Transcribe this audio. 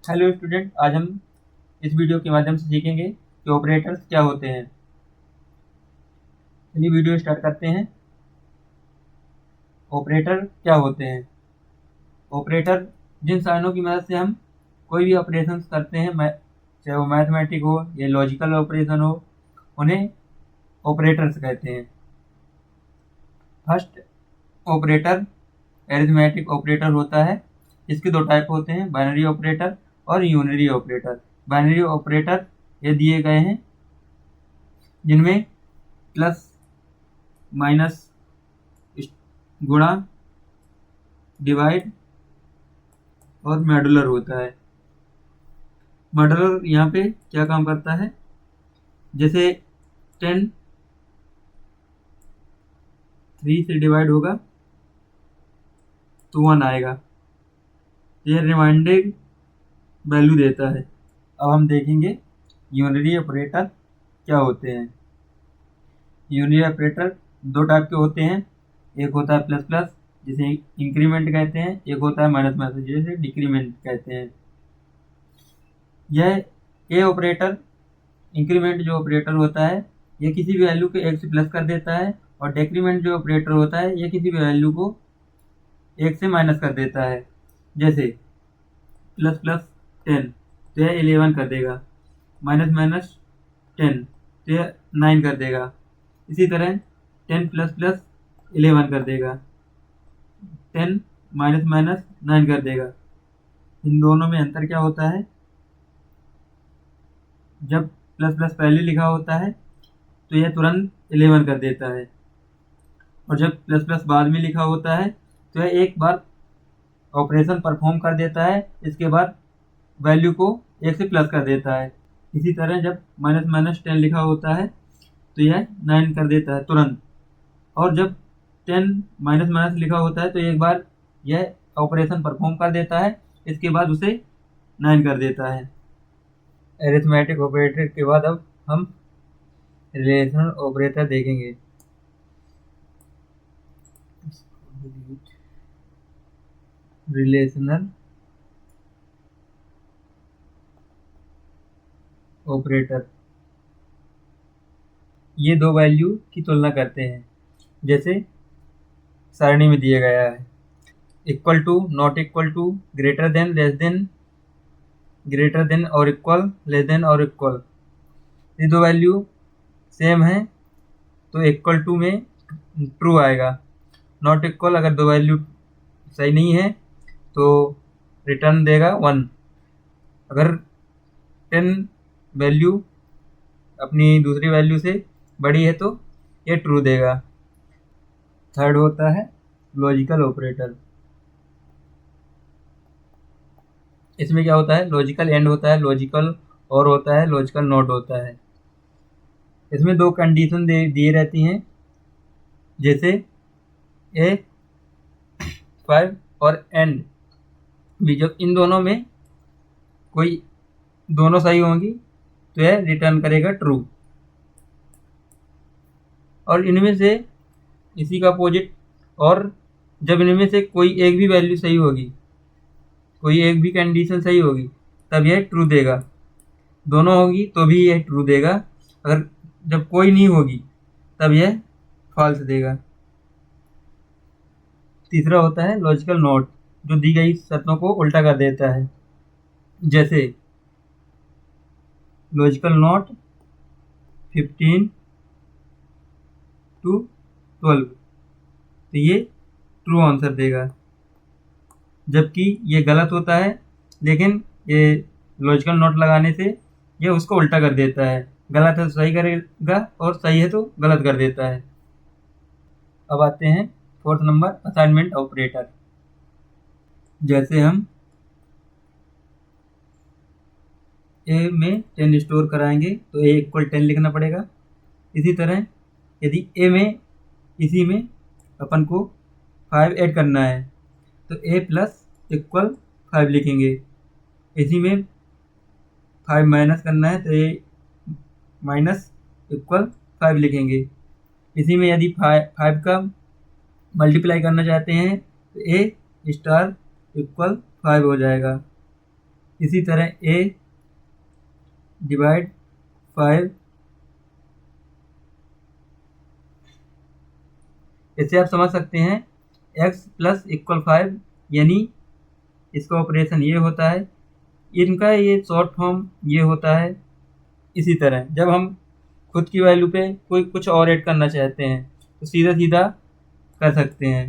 Hello student, आज हम इस वीडियो के माध्यम से सीखेंगे कि ऑपरेटर्स क्या होते हैं। चलिए वीडियो स्टार्ट करते हैं। ऑपरेटर क्या होते हैं? ऑपरेटर जिन साधनों की मदद से हम कोई भी ऑपरेशन करते हैं, चाहे वो मैथमेटिक हो या लॉजिकल ऑपरेशन हो, उन्हें ऑपरेटर्स कहते हैं। फर्स्ट ऑपरेटर एरिथमेटिक ऑपरेटर होता है। इसके दो टाइप होते हैं, बाइनरी ऑपरेटर और यूनरी ऑपरेटर। बाइनरी ऑपरेटर ये दिए गए हैं जिनमें प्लस माइनस गुणा डिवाइड और मॉड्यूलर होता है। मॉड्यूलर यहाँ पे क्या काम करता है? जैसे 10 3 से डिवाइड होगा तो 1 आएगा, तो यह रिमाइंडिंग वैल्यू देता है। अब हम देखेंगे यूनरी ऑपरेटर क्या होते हैं। यूनरी ऑपरेटर दो टाइप के होते हैं। एक होता है प्लस प्लस, जिसे इंक्रीमेंट कहते हैं। एक होता है माइनस माइनस, जिसे डिक्रीमेंट कहते हैं। यह ए ऑपरेटर, इंक्रीमेंट जो ऑपरेटर होता है, यह किसी भी वैल्यू को 1 से प्लस कर देता है, और डेक्रीमेंट जो ऑपरेटर होता है, यह किसी भी वैल्यू को 1 से माइनस कर देता है। जैसे प्लस प्लस 10 तो यह 11 कर देगा, माइनस माइनस 10 तो यह 9 कर देगा। इसी तरह 10 प्लस प्लस 11 कर देगा, 10 माइनस माइनस 9 कर देगा। इन दोनों में अंतर क्या होता है? जब प्लस प्लस पहले लिखा होता है तो यह तुरंत 11 कर देता है, और जब प्लस प्लस बाद में लिखा होता है तो यह एक बार ऑपरेशन परफॉर्म कर देता है, इसके बाद वैल्यू को 1 से प्लस कर देता है। इसी तरह जब माइनस माइनस 10 लिखा होता है तो यह 9 कर देता है तुरंत, और जब 10 माइनस माइनस लिखा होता है तो एक बार यह ऑपरेशन परफॉर्म कर देता है, इसके बाद उसे 9 कर देता है। एरिथमेटिक ऑपरेटर के बाद अब हम रिलेशनल ऑपरेटर देखेंगे। रिलेशनल ऑपरेटर ये दो वैल्यू की तुलना करते हैं, जैसे सारणी में दिया गया है। Equal to, not equal to, greater than, less than, greater than और इक्वल, लेस देन और इक्वल। ये दो वैल्यू सेम है तो इक्वल टू में ट्रू आएगा। नॉट इक्वल, अगर दो वैल्यू सही नहीं है तो रिटर्न देगा 1। अगर 10 वैल्यू अपनी दूसरी वैल्यू से बड़ी है तो ये ट्रू देगा। थर्ड होता है लॉजिकल ऑपरेटर। इसमें क्या होता है? लॉजिकल एंड होता है, लॉजिकल और होता है, लॉजिकल नॉट होता है। इसमें दो कंडीशन दिए रहती हैं, जैसे ए 5 और एंड भी। जब इन दोनों में कोई दोनों सही होंगी तो यह रिटर्न करेगा ट्रू, और इनमें से इसी का अपोजिट, और जब इनमें से कोई एक भी वैल्यू सही होगी, कोई एक भी कंडीशन सही होगी, तब यह ट्रू देगा। दोनों होगी तो भी यह ट्रू देगा, अगर जब कोई नहीं होगी तब यह फॉल्स देगा। तीसरा होता है लॉजिकल नॉट, जो दी गई शर्तों को उल्टा कर देता है। जैसे लॉजिकल नॉट 15 to 12 तो ये ट्रू आंसर देगा, जबकि ये गलत होता है, लेकिन ये लॉजिकल नॉट लगाने से ये उसको उल्टा कर देता है। गलत है तो सही करेगा, और सही है तो गलत कर देता है। अब आते हैं फोर्थ नंबर, असाइनमेंट ऑपरेटर। जैसे हम ए में 10 स्टोर कराएंगे तो ए इक्वल 10 लिखना पड़ेगा। इसी तरह यदि ए में इसी में अपन को 5 ऐड करना है तो ए प्लस इक्वल 5 लिखेंगे। इसी में 5 माइनस करना है तो ए माइनस इक्वल 5 लिखेंगे। इसी में यदि 5 का मल्टीप्लाई करना चाहते हैं तो ए स्टार इक्वल 5 हो जाएगा। इसी तरह a डिवाइड 5, इससे आप समझ सकते हैं x प्लस इक्वल 5, यानी इसका ऑपरेशन ये होता है, इनका ये शॉर्ट फॉर्म ये होता है। इसी तरह जब हम खुद की वैल्यू पे कोई कुछ और ऐड करना चाहते हैं तो सीधा सीधा कर सकते हैं।